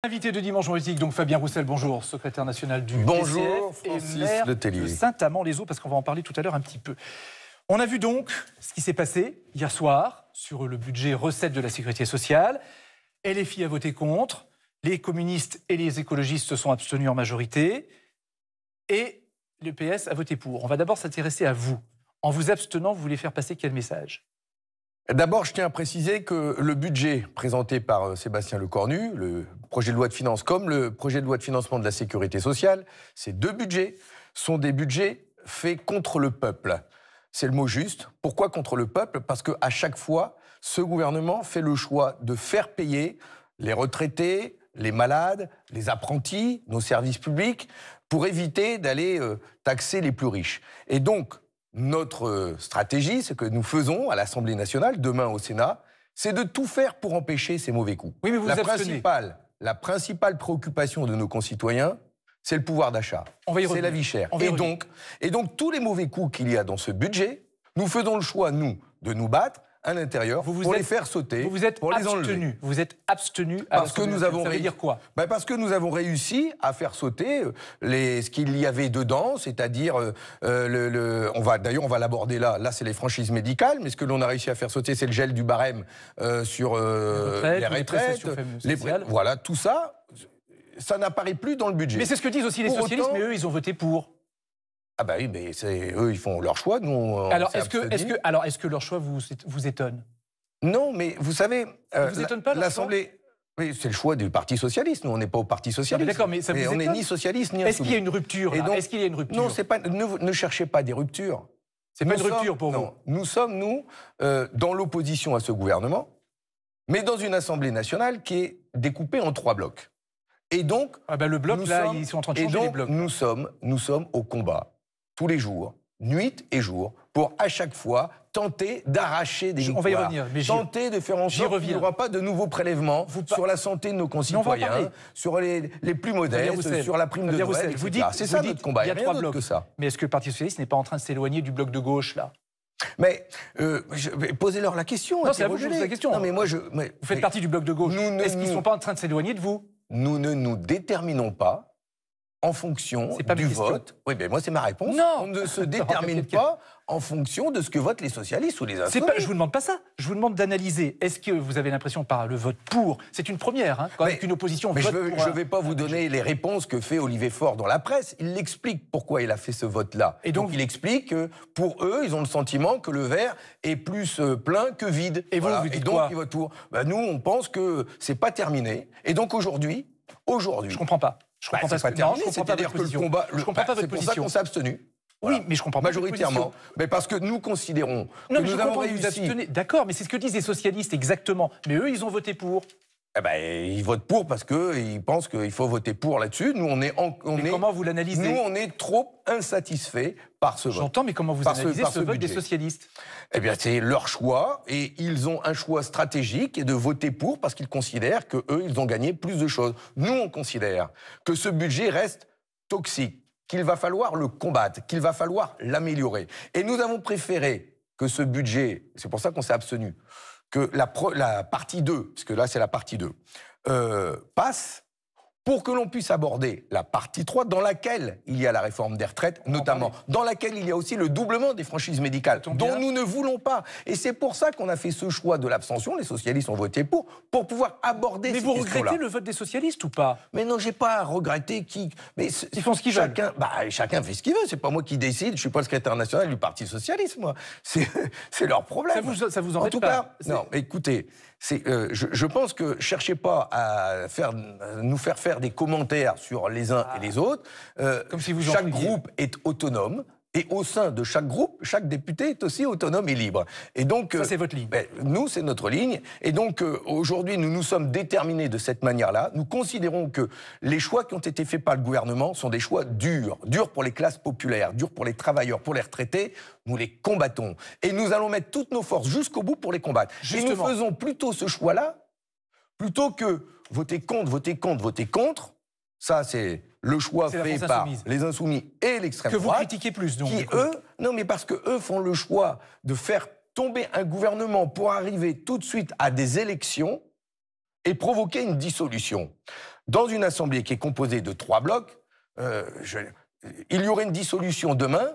Invité de Dimanche en politique, donc Fabien Roussel, bonjour, secrétaire national du Bonjour, PCF et Francis maire Letellier. de Saint-Amand-les-Eaux, parce qu'on va en parler tout à l'heure un petit peu. On a vu donc ce qui s'est passé hier soir sur le budget recettes de la sécurité sociale. LFI a voté contre, les communistes et les écologistes se sont abstenus en majorité, et le PS a voté pour. On va d'abord s'intéresser à vous. En vous abstenant, vous voulez faire passer quel message ? D'abord, je tiens à préciser que le budget présenté par Sébastien Lecornu, le projet de loi de finances comme le projet de loi de financement de la sécurité sociale, ces deux budgets sont des budgets faits contre le peuple. C'est le mot juste. Pourquoi contre le peuple ? Parce qu'à chaque fois, ce gouvernement fait le choix de faire payer les retraités, les malades, les apprentis, nos services publics, pour éviter d'aller taxer les plus riches. Et donc, notre stratégie, ce que nous faisons à l'Assemblée nationale, demain au Sénat, c'est de tout faire pour empêcher ces mauvais coups. Oui, mais vous La principale préoccupation de nos concitoyens, c'est le pouvoir d'achat. C'est la vie chère. Et donc, tous les mauvais coups qu'il y a dans ce budget, nous faisons le choix, nous, de nous battre à l'intérieur pour les faire sauter, pour les enlever. Vous vous êtes abstenu parce que nous avons ça veut dire quoi ? Parce que nous avons réussi à faire sauter ce qu'il y avait dedans, c'est-à-dire on va l'aborder là. Là, c'est les franchises médicales, mais ce que l'on a réussi à faire sauter, c'est le gel du barème sur les retraites, voilà, tout ça. Ça n'apparaît plus dans le budget. Mais c'est ce que disent aussi les socialistes, mais eux, ils ont voté pour. Ah bah oui, mais eux, ils font leur choix. Nous, alors, est-ce que leur choix vous étonne ? Non, mais vous savez, vous étonne pas, l'Assemblée... Oui, c'est le choix du Parti socialiste. Nous, on n'est pas au Parti socialiste. D'accord, mais ça vous étonne ? On n'est ni socialiste, ni insoumis. Est-ce qu'il y a une rupture là ? Est-ce qu'il y a une rupture ? Non, c'est pas. Ne cherchez pas des ruptures. C'est pas une rupture pour vous ? Non, nous sommes, dans l'opposition à ce gouvernement, mais dans une Assemblée nationale qui est découpée en 3 blocs. Et donc... le bloc, ils sont en train de changer les blocs. Nous sommes au combat, tous les jours, nuit et jour, pour à chaque fois tenter d'arracher des victoires. On va y revenir. Mais tenter de faire en sorte qu'il n'y aura pas de nouveaux prélèvements sur la santé de nos concitoyens, sur les plus modestes, sur la prime de Noël, etc. C'est ça notre combat, il y a 3 blocs que ça. Mais est-ce que le Parti socialiste n'est pas en train de s'éloigner du bloc de gauche, là ? Mais posez-leur la question. Non, c'est à vous que je pose la question. Non, mais moi, vous faites partie du bloc de gauche. Est-ce qu'ils ne sont pas en train de s'éloigner de vous ? Nous ne nous déterminons pas en fonction du vote. Oui, mais moi, c'est ma réponse. Non. On ne se détermine pas en fonction de ce que votent les socialistes ou les insoumis. Je vous demande pas ça. Je vous demande d'analyser. Est-ce que vous avez l'impression par le vote pour, c'est une première, quand même qu'une opposition vote pour... Je ne vais pas vous donner les réponses que fait Olivier Faure dans la presse. Il explique pourquoi il a fait ce vote-là. Et donc il explique que pour eux, ils ont le sentiment que le verre est plus plein que vide. Et vous, vous dites quoi ? Donc ils votent pour. Nous, on pense que c'est pas terminé. Et donc aujourd'hui... Je comprends pas. Je comprends pas. C'est-à-dire que le combat... Je comprends pas votre position. C'est pour ça qu'on s'est abstenu. Oui, mais je comprends pas. Majoritairement. Mais parce que nous considérons que nous avons réussi... D'accord, mais c'est ce que disent les socialistes exactement. Mais eux, ils ont voté pour. Ils votent pour parce qu'ils pensent qu'il faut voter pour là-dessus. Nous, comment vous l'analysez ? Nous, on est trop insatisfaits par ce vote. J'entends, mais comment vous analysez ce vote des socialistes ? Eh bien, c'est leur choix, et ils ont un choix stratégique et de voter pour parce qu'ils considèrent qu'eux, ils ont gagné plus de choses. Nous, on considère que ce budget reste toxique, qu'il va falloir le combattre, qu'il va falloir l'améliorer. Et nous avons préféré que ce budget, c'est pour ça qu'on s'est abstenu, que la partie 2, parce que là c'est la partie 2, passe pour que l'on puisse aborder la partie 3 dans laquelle il y a la réforme des retraites, notamment, dans laquelle il y a aussi le doublement des franchises médicales, dont nous ne voulons pas. Et c'est pour ça qu'on a fait ce choix de l'abstention, les socialistes ont voté pour pouvoir aborder ces questions-là. Mais vous regrettez le vote des socialistes ou pas ? Mais non, j'ai pas à regretter ils font ce qu'ils veulent. Chacun fait ce qu'il veut, c'est pas moi qui décide, je suis pas le secrétaire national du Parti socialiste, moi. C'est leur problème. Ça vous embête pas ? En tout cas, non, écoutez, je pense que cherchez pas à nous faire faire des commentaires sur les uns et les autres. Comme si chaque groupe est autonome. Et au sein de chaque groupe, chaque député est aussi autonome et libre. Et donc, ça, c'est votre ligne. Nous, c'est notre ligne. Et donc, aujourd'hui, nous nous sommes déterminés de cette manière-là. Nous considérons que les choix qui ont été faits par le gouvernement sont des choix durs. Durs pour les classes populaires, durs pour les travailleurs, pour les retraités. Nous les combattons. Et nous allons mettre toutes nos forces jusqu'au bout pour les combattre. Justement. Et nous faisons plutôt ce choix-là, plutôt que voter contre, voter contre, voter contre. Ça, c'est le choix fait par les insoumis et l'extrême droite. Que vous critiquez plus, donc. Qui, non, mais parce qu'eux font le choix de faire tomber un gouvernement pour arriver tout de suite à des élections et provoquer une dissolution. dans une assemblée qui est composée de 3 blocs, il y aurait une dissolution demain,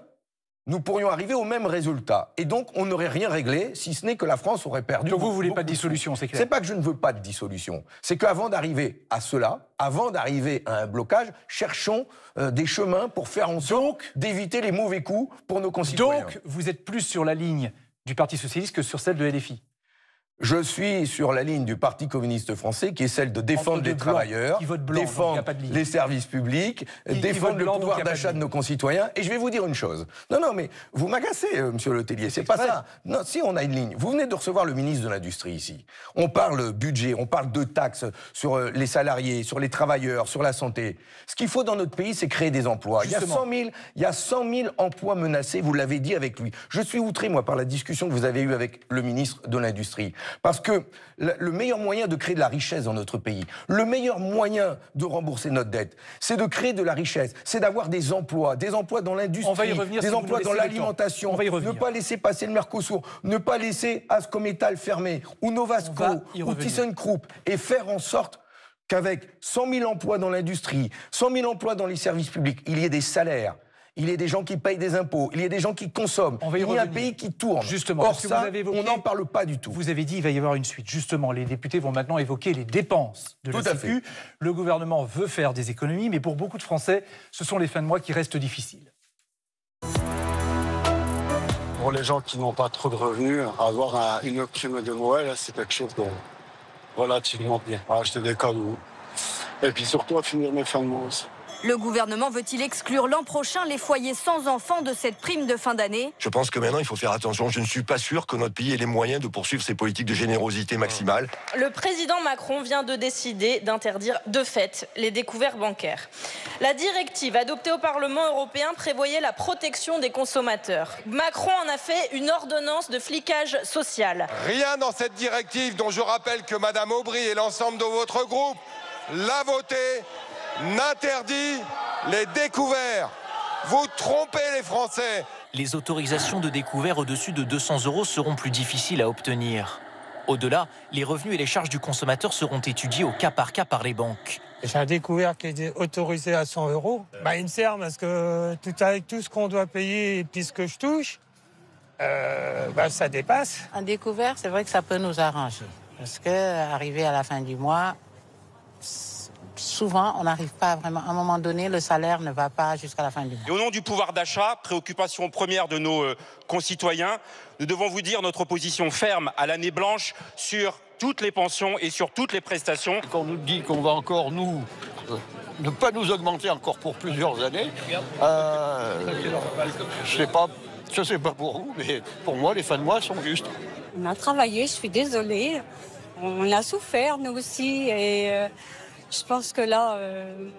nous pourrions arriver au même résultat. Et donc, on n'aurait rien réglé, si ce n'est que la France aurait perdu... Donc vous ne voulez pas de dissolution, c'est clair. C'est pas que je ne veux pas de dissolution. C'est qu'avant d'arriver à cela, avant d'arriver à un blocage, cherchons des chemins pour faire en sorte d'éviter les mauvais coups pour nos concitoyens. Donc, vous êtes plus sur la ligne du Parti Socialiste que sur celle de LFI? Je suis sur la ligne du Parti communiste français qui est celle de défendre les travailleurs, défendre les services publics, défendre le pouvoir d'achat de nos concitoyens. Et je vais vous dire une chose. Non, mais vous m'agacez, monsieur Letellier, c'est pas ça. Non, si on a une ligne. Vous venez de recevoir le ministre de l'Industrie ici. On parle budget, on parle de taxes sur les salariés, sur les travailleurs, sur la santé. Ce qu'il faut dans notre pays, c'est créer des emplois. Il y a 100 000 emplois menacés, vous l'avez dit avec lui. Je suis outré, moi, par la discussion que vous avez eue avec le ministre de l'Industrie. Parce que le meilleur moyen de créer de la richesse dans notre pays, le meilleur moyen de rembourser notre dette, c'est de créer de la richesse, c'est d'avoir des emplois dans l'industrie, des emplois dans l'alimentation, ne pas laisser passer le Mercosur, ne pas laisser Ascométal fermer, ou Novasco, ou ThyssenKrupp, et faire en sorte qu'avec 100 000 emplois dans l'industrie, 100 000 emplois dans les services publics, il y ait des salaires, il y a des gens qui payent des impôts, il y a des gens qui consomment, il y a un pays qui tourne. Justement, or ça, on n'en parle pas du tout. Vous avez dit qu'il va y avoir une suite. Justement, les députés vont maintenant évoquer les dépenses de la Sécu. Le gouvernement veut faire des économies, mais pour beaucoup de Français, ce sont les fins de mois qui restent difficiles. Pour les gens qui n'ont pas trop de revenus, avoir une prime de Noël, c'est quelque chose de relativement bien. Acheter des cadeaux. Et puis surtout, à finir mes fins de mois aussi. Le gouvernement veut-il exclure l'an prochain les foyers sans enfants de cette prime de fin d'année? Je pense que maintenant, il faut faire attention. Je ne suis pas sûr que notre pays ait les moyens de poursuivre ses politiques de générosité maximale. Le président Macron vient de décider d'interdire de fait les découvertes bancaires. La directive adoptée au Parlement européen prévoyait la protection des consommateurs. Macron en a fait une ordonnance de flicage social. Rien dans cette directive, dont je rappelle que Mme Aubry et l'ensemble de votre groupe l'a votée, n'interdit les découverts. Vous trompez les Français. Les autorisations de découvert au-dessus de 200 € seront plus difficiles à obtenir. Au-delà, les revenus et les charges du consommateur seront étudiés au cas par les banques. J'ai un découvert qui est autorisé à 100 €. Il me sert parce que avec tout ce qu'on doit payer et puis ce que je touche, ça dépasse. Un découvert, c'est vrai que ça peut nous arranger. Parce qu'arriver à la fin du mois, souvent, on n'arrive pas vraiment. À un moment donné, le salaire ne va pas jusqu'à la fin du mois. Et au nom du pouvoir d'achat, préoccupation première de nos concitoyens, nous devons vous dire notre position ferme à l'année blanche sur toutes les pensions et sur toutes les prestations. Quand on nous dit qu'on va encore, ne pas nous augmenter encore pour plusieurs années, je sais pas pour vous, mais pour moi, les fins de mois sont justes. On a travaillé, je suis désolée. On a souffert, nous aussi, et je pense que là,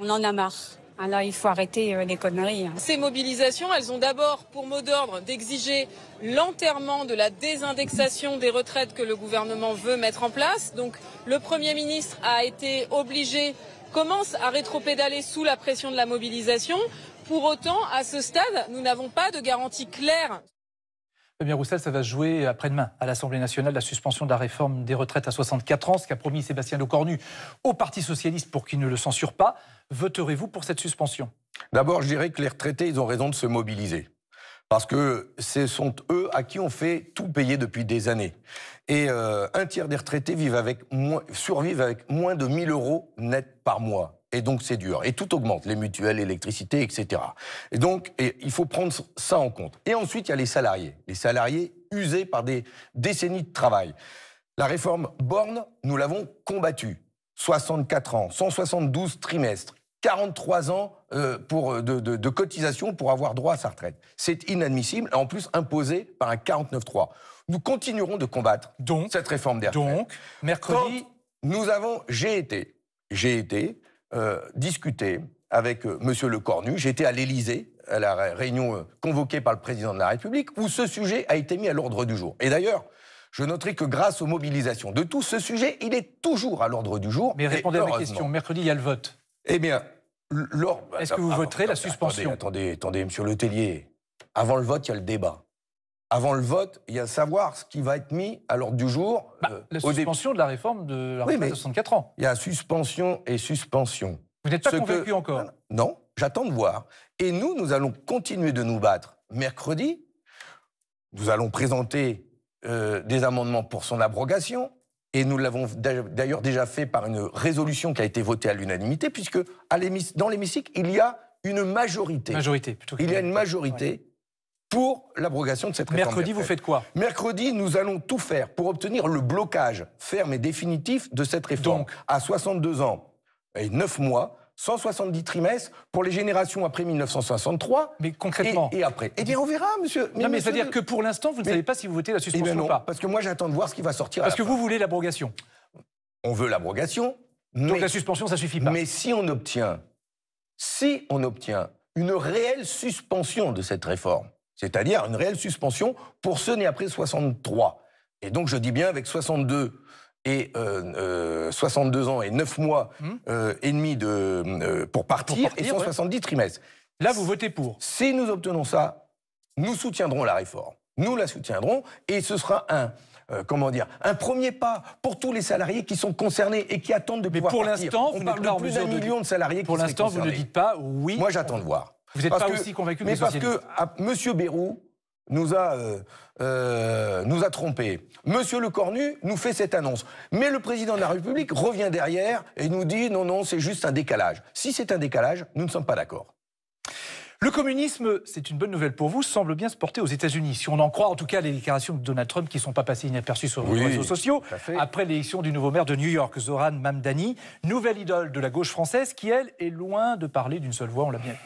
on en a marre. Alors, il faut arrêter les conneries. Ces mobilisations, elles ont d'abord pour mot d'ordre d'exiger l'enterrement de la désindexation des retraites que le gouvernement veut mettre en place. Donc, le Premier ministre commence à rétropédaler sous la pression de la mobilisation. Pour autant, à ce stade, nous n'avons pas de garantie claire. Fabien Roussel, ça va se jouer après-demain à l'Assemblée nationale, la suspension de la réforme des retraites à 64 ans, ce qu'a promis Sébastien Lecornu au Parti socialiste pour qu'il ne le censure pas. Voterez-vous pour cette suspension? D'abord, je dirais que les retraités, ils ont raison de se mobiliser. Parce que ce sont eux à qui on fait tout payer depuis des années. Et un tiers des retraités survivent avec moins de 1 000 € net par mois. Et donc, c'est dur. Et tout augmente, les mutuelles, l'électricité, etc. Et donc, il faut prendre ça en compte. Et ensuite, il y a les salariés. Les salariés usés par des décennies de travail. La réforme Borne, nous l'avons combattue. 64 ans, 172 trimestres, 43 ans de cotisation pour avoir droit à sa retraite. C'est inadmissible, et en plus imposé par un 49.3. Nous continuerons de combattre cette réforme des retraites. Donc, mercredi... J'ai été discuter avec M. Lecornu. J'étais à l'Élysée, à la réunion convoquée par le président de la République, où ce sujet a été mis à l'ordre du jour. Et d'ailleurs, je noterai que grâce aux mobilisations de tous, ce sujet, il est toujours à l'ordre du jour. Mais répondez à ma question. Mercredi, il y a le vote. Eh bien, est-ce que vous voterez la suspension? Attendez, M. Letellier. Avant le vote, il y a le débat. Avant le vote, il y a à savoir ce qui va être mis à l'ordre du jour. La suspension de la réforme de la retraite de 64 ans. Il y a suspension et suspension. Vous n'êtes pas convaincu encore? Non, j'attends de voir. Et nous allons continuer de nous battre. Mercredi, nous allons présenter des amendements pour son abrogation. Et nous l'avons d'ailleurs déjà fait par une résolution qui a été votée à l'unanimité, puisque dans l'hémicycle, il y a une majorité. Il y a une majorité pour l'abrogation de cette réforme. Mercredi, vous faites quoi? Mercredi, nous allons tout faire pour obtenir le blocage ferme et définitif de cette réforme. Donc, à 62 ans et 9 mois, 170 trimestres pour les générations après 1963. Mais concrètement. Et après. Eh bien, on verra, monsieur. Non, mais c'est-à-dire que pour l'instant, vous ne savez pas si vous votez la suspension ou pas. Parce que moi, j'attends de voir ce qui va sortir. Parce que vous voulez l'abrogation. On veut l'abrogation. Donc la suspension, ça suffit pas. Mais si on obtient une réelle suspension de cette réforme, c'est-à-dire une réelle suspension pour ceux nés après 63, et donc je dis bien avec 62 ans et 9 mois et demi pour partir et 170 trimestres. Là, vous votez pour. Si nous obtenons ça, nous soutiendrons la réforme. Nous la soutiendrons et ce sera un premier pas pour tous les salariés qui sont concernés et qui attendent de pouvoir partir. Mais pour l'instant, on parle de plus d'1 million de salariés qui sont concernés. Pour l'instant, vous ne dites pas oui. Moi, j'attends de voir. Vous n'êtes pas aussi convaincu que les socialistes. Mais parce que M. Bayrou nous a trompés. Monsieur Lecornu nous fait cette annonce. Mais le président de la République revient derrière et nous dit non, c'est juste un décalage. Si c'est un décalage, nous ne sommes pas d'accord. Le communisme, c'est une bonne nouvelle pour vous, semble bien se porter aux États-Unis. Si on en croit en tout cas les déclarations de Donald Trump qui ne sont pas passées inaperçues sur les réseaux sociaux, après l'élection du nouveau maire de New York, Zoran Mamdani, nouvelle idole de la gauche française qui, elle, est loin de parler d'une seule voix, on l'a bien vu.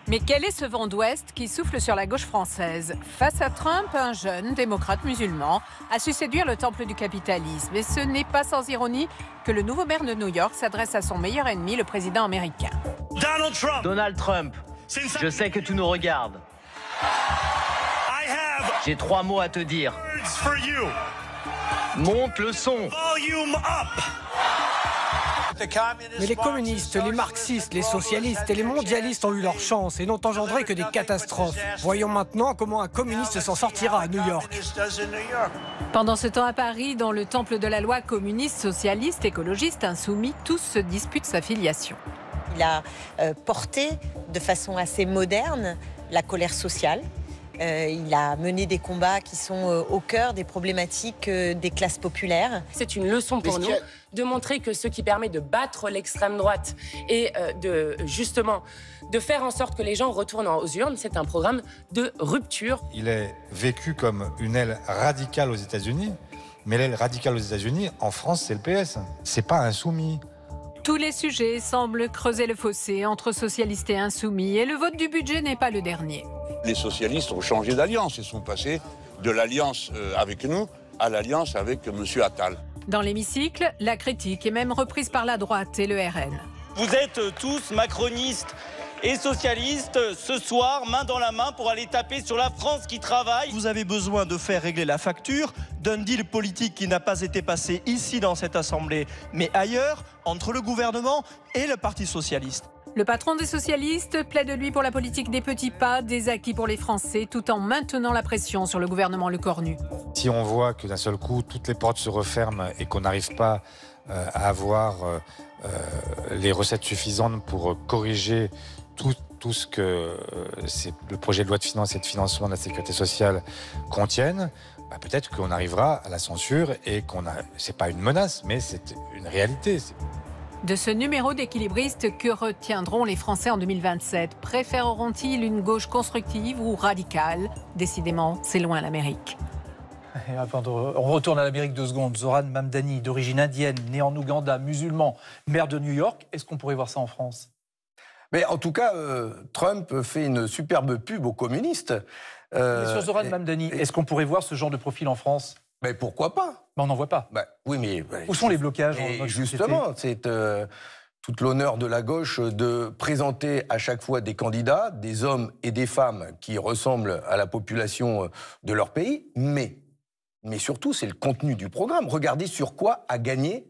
Mais quel est ce vent d'ouest qui souffle sur la gauche française? Face à Trump, un jeune démocrate musulman a su séduire le temple du capitalisme. Et ce n'est pas sans ironie que le nouveau maire de New York s'adresse à son meilleur ennemi, le président américain. Donald Trump, je sais que tu nous regardes. J'ai 3 mots à te dire. Monte le son. Mais les communistes, les marxistes, les socialistes et les mondialistes ont eu leur chance et n'ont engendré que des catastrophes. Voyons maintenant comment un communiste s'en sortira à New York. Pendant ce temps à Paris, dans le temple de la loi, communiste, socialiste, écologiste, insoumis, tous se disputent sa filiation. Il a porté de façon assez moderne la colère sociale. Il a mené des combats qui sont au cœur des problématiques des classes populaires. C'est une leçon pour nous de montrer que ce qui permet de battre l'extrême droite et de faire en sorte que les gens retournent aux urnes, c'est un programme de rupture. Il est vécu comme une aile radicale aux États-Unis, mais l'aile radicale aux États-Unis, en France, c'est le PS. C'est pas insoumis. Tous les sujets semblent creuser le fossé entre socialistes et insoumis, et le vote du budget n'est pas le dernier. Les socialistes ont changé d'alliance et sont passés de l'alliance avec nous à l'alliance avec M. Attal. Dans l'hémicycle, la critique est même reprise par la droite et le RN. Vous êtes tous macronistes et socialistes ce soir, main dans la main, pour aller taper sur la France qui travaille. Vous avez besoin de faire régler la facture d'un deal politique qui n'a pas été passé ici dans cette Assemblée, mais ailleurs, entre le gouvernement et le Parti socialiste. Le patron des socialistes plaide lui pour la politique des petits pas, des acquis pour les Français, tout en maintenant la pression sur le gouvernement Lecornu. Si on voit que d'un seul coup, toutes les portes se referment et qu'on n'arrive pas à avoir les recettes suffisantes pour corriger tout ce que le projet de loi de finances et de financement de la sécurité sociale contiennent, peut-être qu'on arrivera à la censure et c'est pas une menace, mais c'est une réalité. De ce numéro d'équilibriste, que retiendront les Français en 2027? Préféreront-ils une gauche constructive ou radicale? Décidément, c'est loin l'Amérique. On retourne à l'Amérique 2 secondes. Zoran Mamdani, d'origine indienne, né en Ouganda, musulman, maire de New York. Est-ce qu'on pourrait voir ça en France? Mais en tout cas, Trump fait une superbe pub aux communistes. Mais sur Zoran Mamdani, est-ce qu'on pourrait voir ce genre de profil en France? Mais pourquoi pas? On n'en voit pas. Oui, mais où sont les blocages? Justement, c'est tout l'honneur de la gauche de présenter à chaque fois des candidats, des hommes et des femmes qui ressemblent à la population de leur pays, mais surtout, c'est le contenu du programme. Regardez sur quoi a gagné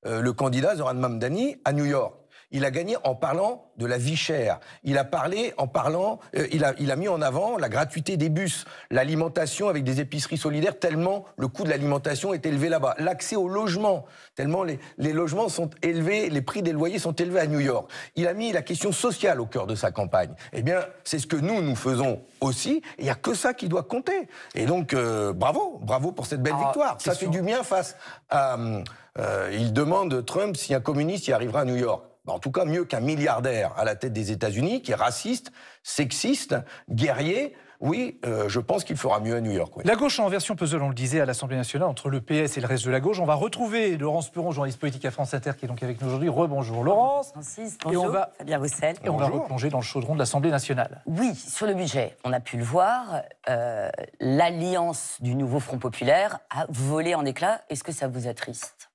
le candidat Zoran Mamdani à New York. Il a gagné en parlant de la vie chère. Il a parlé en parlant, il a mis en avant la gratuité des bus, l'alimentation avec des épiceries solidaires, tellement le coût de l'alimentation est élevé là-bas. L'accès au logement, tellement les logements sont élevés, les prix des loyers sont élevés à New York. Il a mis la question sociale au cœur de sa campagne. Eh bien, c'est ce que nous faisons aussi. Il n'y a que ça qui doit compter. Et donc, bravo pour cette belle victoire. Ça fait du bien face à... il demande, Trump, si un communiste y arrivera à New York. En tout cas, mieux qu'un milliardaire à la tête des États-Unis, qui est raciste, sexiste, guerrier. Oui, je pense qu'il fera mieux à New York. Oui. La gauche en version puzzle, on le disait, à l'Assemblée nationale, entre le PS et le reste de la gauche. On va retrouver Laurence Perron, journaliste politique à France Inter, qui est donc avec nous aujourd'hui. Rebonjour Laurence. Francis, bonjour, Fabien Roussel. Et on va replonger dans le chaudron de l'Assemblée nationale. Oui, sur le budget, on a pu le voir, l'alliance du nouveau Front populaire a volé en éclats. Est-ce que ça vous attriste ?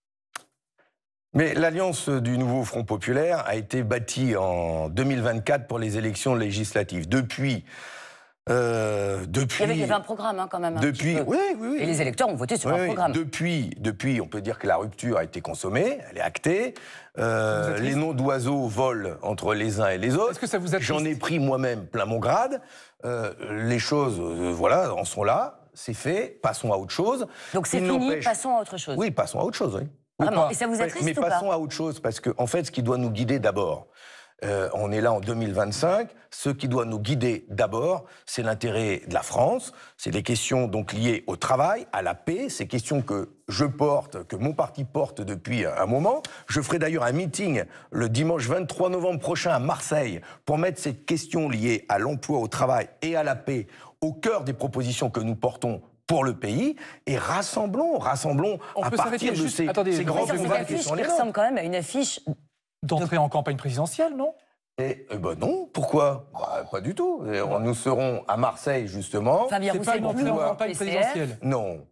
Mais l'alliance du nouveau Front populaire a été bâtie en 2024 pour les élections législatives. Depuis... Il y avait un programme quand même. Oui. Et les électeurs ont voté sur un programme. Depuis, on peut dire que la rupture a été consommée, elle est actée. Les noms d'oiseaux volent entre les uns et les autres. Est-ce que ça vous attriste ? J'en ai pris moi-même plein mon grade. Les choses, en sont là. C'est fait. Passons à autre chose. Donc c'est fini. Passons à autre chose. Oui, passons à autre chose. Oui. Vraiment. Et ça vous attriste ou pas ? Mais passons à autre chose parce que, en fait, ce qui doit nous guider d'abord. On est là en 2025. Ce qui doit nous guider d'abord, c'est l'intérêt de la France. C'est les questions donc liées au travail, à la paix. Ces questions que je porte, que mon parti porte depuis un moment. Je ferai d'ailleurs un meeting le dimanche 23 novembre prochain à Marseille pour mettre cette question liée à l'emploi, au travail et à la paix au cœur des propositions que nous portons pour le pays, et rassemblons à partir de ces grands combats qui sont les nôtres. Ça ressemble quand même à une affiche... D'entrer en campagne présidentielle, non ? Non, pourquoi ? Pas du tout. Nous serons à Marseille, justement. C'est pas une entrée en campagne présidentielle. Non.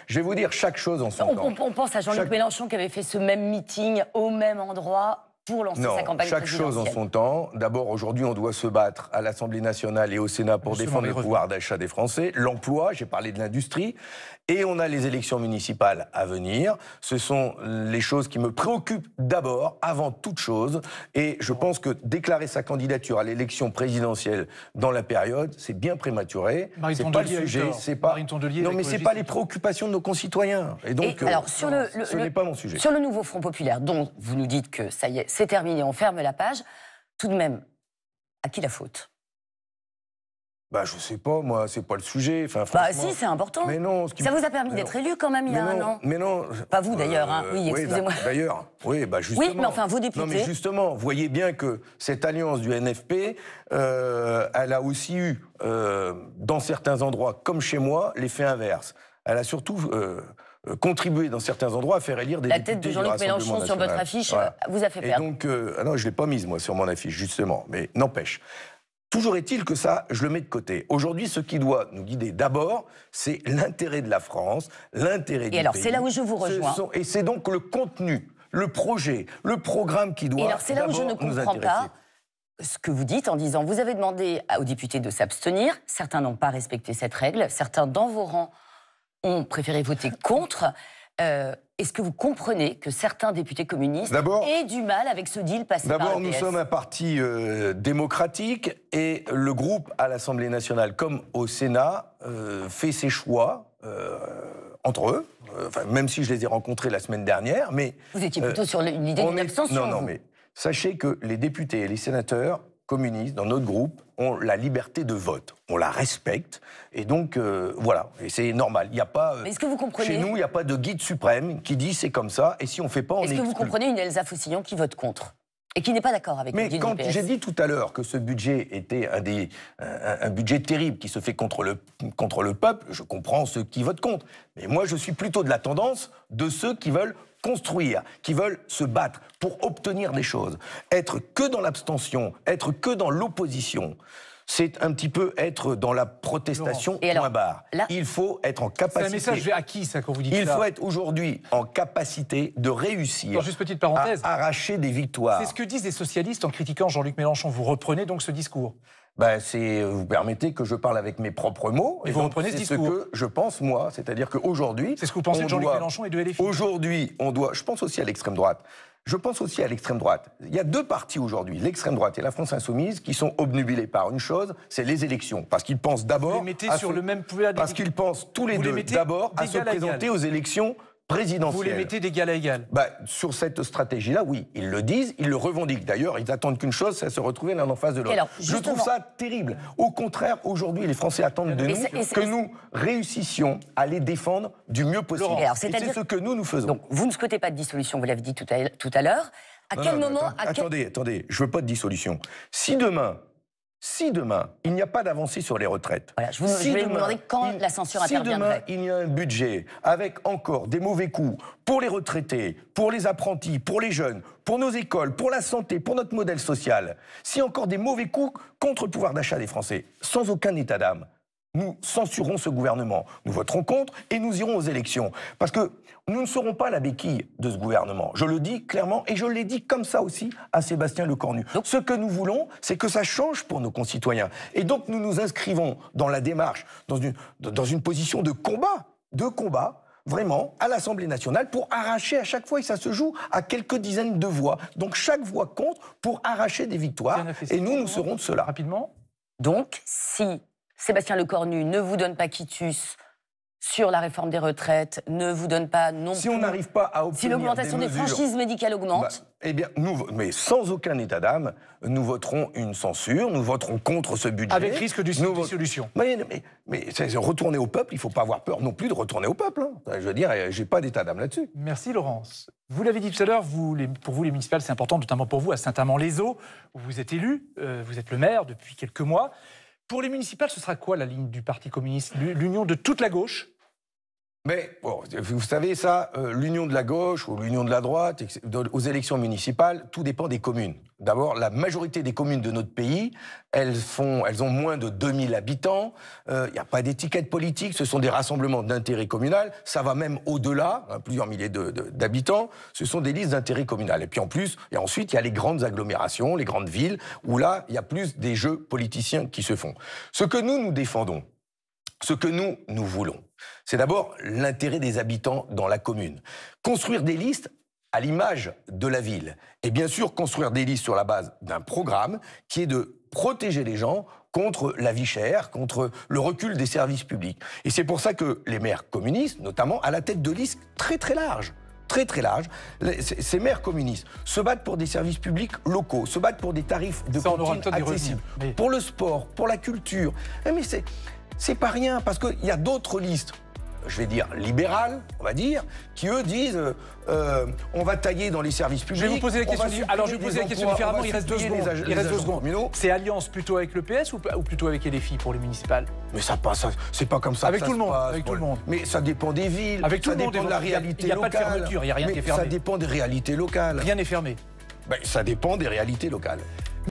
Je vais vous dire chaque chose en son temps. On pense à Jean-Luc Mélenchon qui avait fait ce même meeting au même endroit pour lancer sa campagne chaque présidentielle. chose en son temps. D'abord, aujourd'hui, on doit se battre à l'Assemblée nationale et au Sénat pour défendre le pouvoir d'achat des Français, l'emploi, j'ai parlé de l'industrie, et on a les élections municipales à venir. Ce sont les choses qui me préoccupent d'abord, avant toute chose, et je pense que déclarer sa candidature à l'élection présidentielle dans la période, c'est bien prématuré. C'est pas le sujet, c'est pas... Non, mais c'est pas les préoccupations de nos concitoyens. Et donc, alors, ce n'est pas mon sujet. Sur le nouveau Front populaire, dont vous nous dites que ça y est, c'est terminé, on ferme la page. Tout de même, à qui la faute ? Je sais pas, moi, c'est pas le sujet. Enfin, si, c'est important. Mais non, ça vous a permis d'être élu quand même il y a un an. Mais non. Pas vous d'ailleurs, hein. Oui, excusez-moi. D'ailleurs, justement. Oui, mais enfin, vos députés. Non, mais justement, vous voyez bien que cette alliance du NFP, elle a aussi eu, dans certains endroits, comme chez moi, l'effet inverse. Elle a surtout contribué, dans certains endroits, à faire élire des députés du Rassemblement national. La tête de Jean-Luc Mélenchon sur votre affiche vous a fait perdre. Et donc, non, je l'ai pas mise, moi, sur mon affiche, justement. Mais n'empêche. Toujours est-il que ça, je le mets de côté. Aujourd'hui, ce qui doit nous guider d'abord, c'est l'intérêt de la France, l'intérêt du pays. Et alors, c'est là où je vous rejoins. Et c'est donc le contenu, le projet, le programme qui doit nous intéresser. Et alors, c'est là où je ne comprends pas ce que vous dites en disant, vous avez demandé aux députés de s'abstenir, certains n'ont pas respecté cette règle, certains dans vos rangs ont préféré voter contre. Est-ce que vous comprenez que certains députés communistes aient du mal avec ce deal passé par le PS ? D'abord, nous sommes un parti démocratique et le groupe à l'Assemblée nationale comme au Sénat fait ses choix entre eux, même si je les ai rencontrés la semaine dernière. Mais vous étiez plutôt sur l'idée d'une abstention. Non, mais sachez que les députés et les sénateurs communistes dans notre groupe ont la liberté de vote. On la respecte. Et donc, voilà. Et c'est normal. Il n'y a pas... est-ce que vous comprenez... Chez nous, il n'y a pas de guide suprême qui dit c'est comme ça. Et si on ne fait pas, on est... Est-ce que vous comprenez une Elsa Faucillon qui vote contre ? Et qui n'est pas d'accord avec le deal du PS ? Mais quand j'ai dit tout à l'heure que ce budget était un budget terrible qui se fait contre le peuple, je comprends ceux qui votent contre. Mais moi, je suis plutôt de la tendance de ceux qui veulent construire, qui veulent se battre pour obtenir des choses. Être que dans l'abstention, être que dans l'opposition, c'est un petit peu être dans la protestation, point barre. Il faut être en capacité... C'est un message à qui, ça, quand vous dites ça ? Il faut être aujourd'hui en capacité de réussir juste petite parenthèse, à arracher des victoires. C'est ce que disent les socialistes en critiquant Jean-Luc Mélenchon. Vous reprenez donc ce discours ? Vous permettez que je parle avec mes propres mots. Et vous reprenez ce discours. C'est ce que je pense, moi. C'est-à-dire qu'aujourd'hui... C'est ce que vous pensez de Jean-Luc Mélenchon et de LFI ? Aujourd'hui, on doit... Je pense aussi à l'extrême droite. Je pense aussi à l'extrême droite. Il y a deux partis aujourd'hui, l'extrême droite et la France insoumise, qui sont obnubilés par une chose, c'est les élections. Parce qu'ils pensent d'abord... Vous les mettez sur le même pouvoir... Parce qu'ils pensent tous les deux d'abord à se présenter aux élections présidentielles. Vous les mettez d'égal à égal. Sur cette stratégie-là, oui. Ils le disent, ils le revendiquent. D'ailleurs, ils attendent qu'une chose, c'est se retrouver l'un en face de l'autre. Je trouve ça terrible. Au contraire, aujourd'hui, les Français attendent de nous que nous réussissions à les défendre du mieux possible. Et c'est ce que nous faisons. Donc, vous ne souhaitez pas de dissolution, vous l'avez dit tout à l'heure. À quel moment... Attendez, je veux pas de dissolution. Si demain, il n'y a pas d'avancée sur les retraites. Voilà, je vais vous demander quand la censure interviendrait. Si demain, il y a un budget avec encore des mauvais coups pour les retraités, pour les apprentis, pour les jeunes, pour nos écoles, pour la santé, pour notre modèle social, s'il y a encore des mauvais coups contre le pouvoir d'achat des Français, sans aucun état d'âme, nous censurerons ce gouvernement. Nous voterons contre et nous irons aux élections. Parce que nous ne serons pas la béquille de ce gouvernement. Je le dis clairement et je l'ai dit comme ça aussi à Sébastien Lecornu. Ce que nous voulons, c'est que ça change pour nos concitoyens. Et donc nous nous inscrivons dans la démarche, dans une position de combat, vraiment, à l'Assemblée nationale pour arracher à chaque fois, et ça se joue à quelques dizaines de voix. Donc chaque voix compte pour arracher des victoires. Et nous serons de cela. Rapidement. Donc, si Sébastien Lecornu ne vous donne pas quitus sur la réforme des retraites, ne vous donne pas non plus... Si on n'arrive pas à obtenir si l'augmentation des franchises médicales augmente... eh bien, mais sans aucun état d'âme, nous voterons une censure, nous voterons contre ce budget. Avec risque de dissolution. Mais retourner au peuple, il ne faut pas avoir peur non plus de retourner au peuple. Hein. Je veux dire, je n'ai pas d'état d'âme là-dessus. Merci Laurence. Vous l'avez dit tout à l'heure, pour vous les municipales, c'est important, notamment pour vous, à Saint-Amand-les-Eaux, où vous êtes élu, vous êtes le maire depuis quelques mois. Pour les municipales, ce sera quoi la ligne du Parti communiste? L'union de toute la gauche? Mais bon, vous savez ça, l'union de la gauche ou l'union de la droite, aux élections municipales, tout dépend des communes. D'abord, la majorité des communes de notre pays, elles ont moins de 2000 habitants, il n'y a pas d'étiquette politique, ce sont des rassemblements d'intérêt communal, ça va même au-delà, plusieurs milliers d'habitants, ce sont des listes d'intérêt communal. Et puis ensuite, il y a les grandes agglomérations, les grandes villes, où là, il y a plus des jeux politiciens qui se font. Ce que nous défendons, ce que nous voulons, c'est d'abord l'intérêt des habitants dans la commune. Construire des listes à l'image de la ville. Et bien sûr, construire des listes sur la base d'un programme qui est de protéger les gens contre la vie chère, contre le recul des services publics. Et c'est pour ça que les maires communistes, notamment, à la tête de listes très larges, ces maires communistes se battent pour des services publics locaux, se battent pour des tarifs de cantine accessibles, pour le sport, pour la culture. Mais c'est pas rien, parce qu'il y a d'autres listes, je vais dire libérales, on va dire, qui eux disent on va tailler dans les services publics. Je vais vous poser la question. Alors je vais vous poser la question différemment. Il reste 2 secondes. C'est alliance plutôt avec le PS ou plutôt avec LFI pour les municipales? Mais ça passe, c'est pas comme ça. Avec tout le monde. Avec tout le monde. Mais ça dépend des villes. Avec tout le monde. Ça dépend de la réalité locale. Il n'y a pas de fermeture. Il n'y a rien qui est fermé. Ça dépend des réalités locales. Rien n'est fermé. Ça dépend des réalités locales.